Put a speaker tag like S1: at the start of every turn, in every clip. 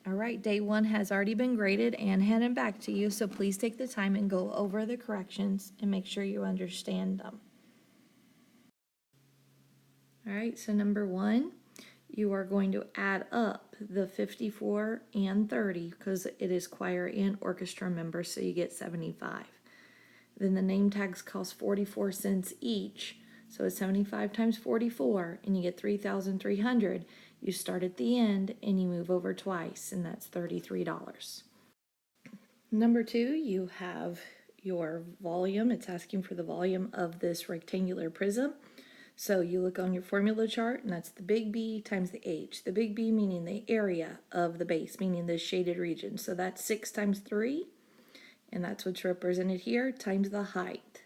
S1: All right, day one has already been graded and handed back to you, so please take the time and go over the corrections and make sure you understand them. All right, so number one, you are going to add up the 54 and 30 because it is choir and orchestra members, so you get 75. Then the name tags cost 44 cents each, so it's 75 times 44, and you get 3,300. You start at the end and you move over twice, and that's $33. Number two, you have your volume. It's asking for the volume of this rectangular prism. So you look on your formula chart, and that's the big B times the H. The big B meaning the area of the base, meaning the shaded region. So that's 6 times 3, and that's what's represented here, times the height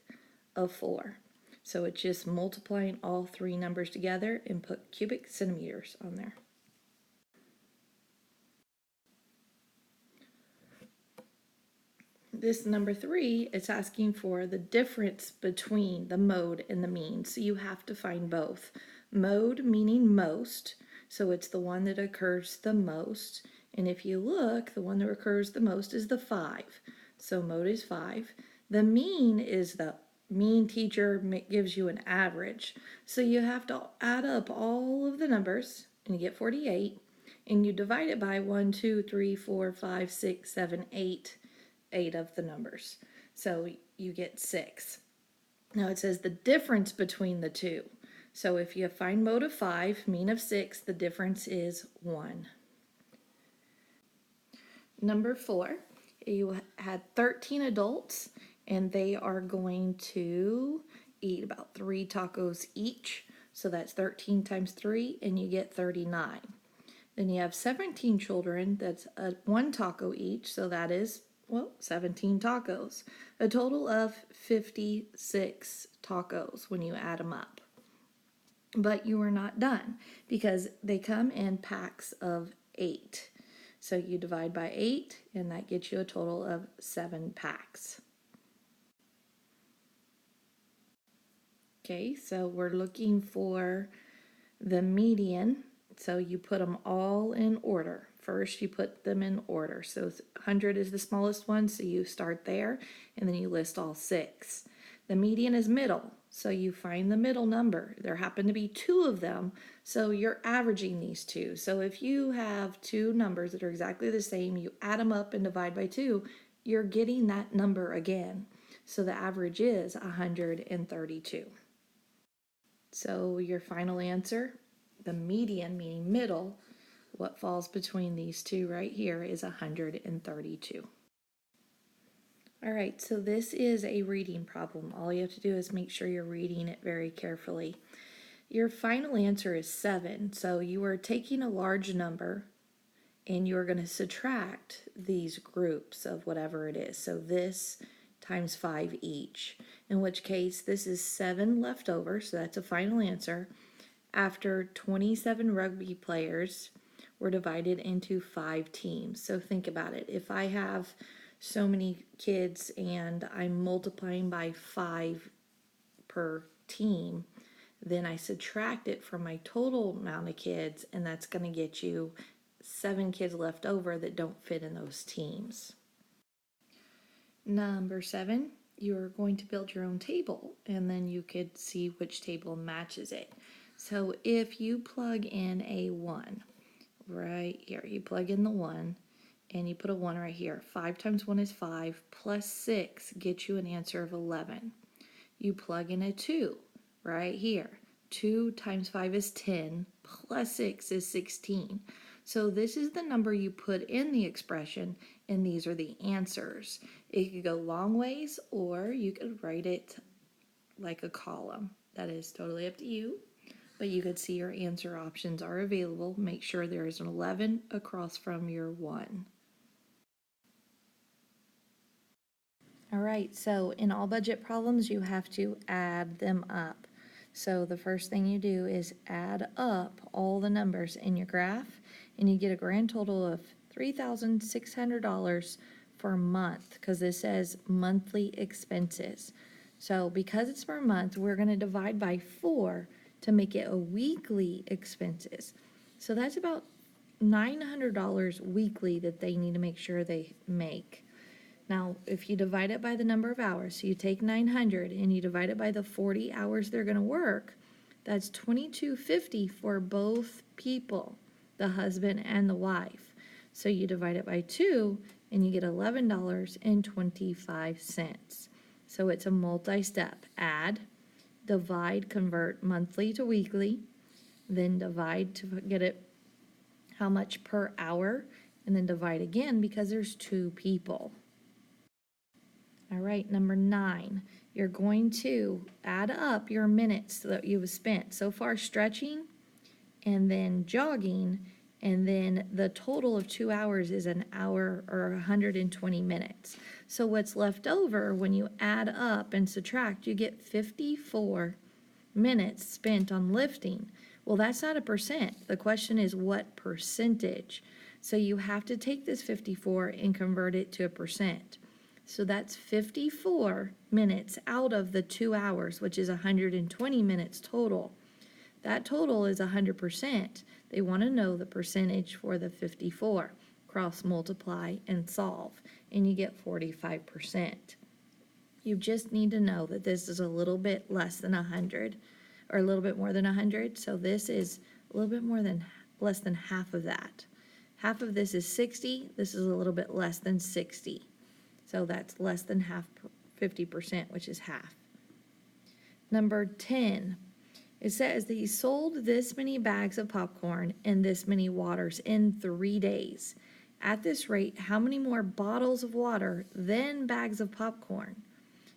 S1: of 4. So it's just multiplying all three numbers together and put cubic centimeters on there. This number 3, it's asking for the difference between the mode and the mean. So you have to find both. Mode meaning most, so it's the one that occurs the most. And if you look, the one that occurs the most is the 5. So mode is 5. The mean is the mean teacher gives you an average. So you have to add up all of the numbers, and you get 48. And you divide it by 1, 2, 3, 4, 5, 6, 7, 8. 8 of the numbers. So you get 6. Now it says the difference between the two. So if you find mode of 5, mean of 6, the difference is 1. Number 4, you had 13 adults, and they are going to eat about 3 tacos each. So that's 13 times 3, and you get 39. Then you have 17 children, that's 1 taco each, so that is 17 tacos. A total of 56 tacos when you add them up. But you are not done because they come in packs of 8. So you divide by 8 and that gets you a total of 7 packs. Okay, so we're looking for the median. So you put them all in order. First, you put them in order. So 100 is the smallest one, so you start there, and then you list all 6. The median is middle, so you find the middle number. There happen to be 2 of them, so you're averaging these 2. So if you have 2 numbers that are exactly the same, you add them up and divide by 2, you're getting that number again. So the average is 132. So your final answer, the median, meaning middle, what falls between these two right here is 132. All right, so this is a reading problem. All you have to do is make sure you're reading it very carefully. Your final answer is 7. So you are taking a large number and you're going to subtract these groups of whatever it is. So this times 5 each, in which case this is 7 left over, so that's a final answer. After 27 rugby players were divided into 5 teams. So think about it. If I have so many kids and I'm multiplying by 5 per team, then I subtract it from my total amount of kids, and that's going to get you 7 kids left over that don't fit in those teams. Number 7, you're going to build your own table, and then you could see which table matches it. So if you plug in a 1, right here, you plug in the 1 and you put a 1 right here. 5 times 1 is 5 plus 6 gets you an answer of 11. You plug in a 2 right here. 2 times 5 is 10 plus 6 is 16. So this is the number you put in the expression, and these are the answers. It could go long ways, or you could write it like a column. That is totally up to you. But you could see your answer options are available. Make sure there is an 11 across from your 1. All right, so in all budget problems, you have to add them up. So the first thing you do is add up all the numbers in your graph, and you get a grand total of $3,600 for a month, because this says monthly expenses. So because it's per month, we're going to divide by 4 to make it a weekly expenses. So that's about $900 weekly that they need to make sure they make. Now, if you divide it by the number of hours, so you take 900 and you divide it by the 40 hours they're going to work, that's $22.50 for both people, the husband and the wife. So you divide it by 2 and you get $11.25. So it's a multi-step. Add, divide, convert monthly to weekly, then divide to get it how much per hour, and then divide again because there's 2 people. All right, number 9, you're going to add up your minutes that you've spent so far stretching and then jogging, and then the total of 2 hours is an hour or 120 minutes. So what's left over when you add up and subtract, you get 54 minutes spent on lifting. Well, that's not a percent. The question is what percentage. So you have to take this 54 and convert it to a percent. So that's 54 minutes out of the 2 hours, which is 120 minutes total. That total is 100%. They want to know the percentage for the 54. Cross multiply and solve, and you get 45%. You just need to know that this is a little bit less than 100, or a little bit more than 100. So this is a little bit less than half of that. Half of this is 60. This is a little bit less than 60. So that's less than half, 50%, which is half. Number 10, it says that he sold this many bags of popcorn and this many waters in 3 days. At this rate, how many more bottles of water than bags of popcorn?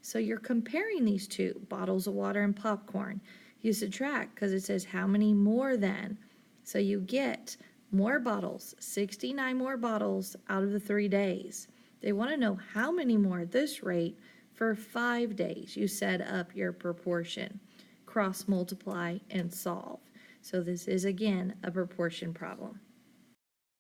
S1: So you're comparing these two, bottles of water and popcorn. You subtract because it says how many more than. So you get more bottles, 69 more bottles out of the 3 days. They want to know how many more at this rate for 5 days. You set up your proportion, cross multiply and solve. So this is again a proportion problem.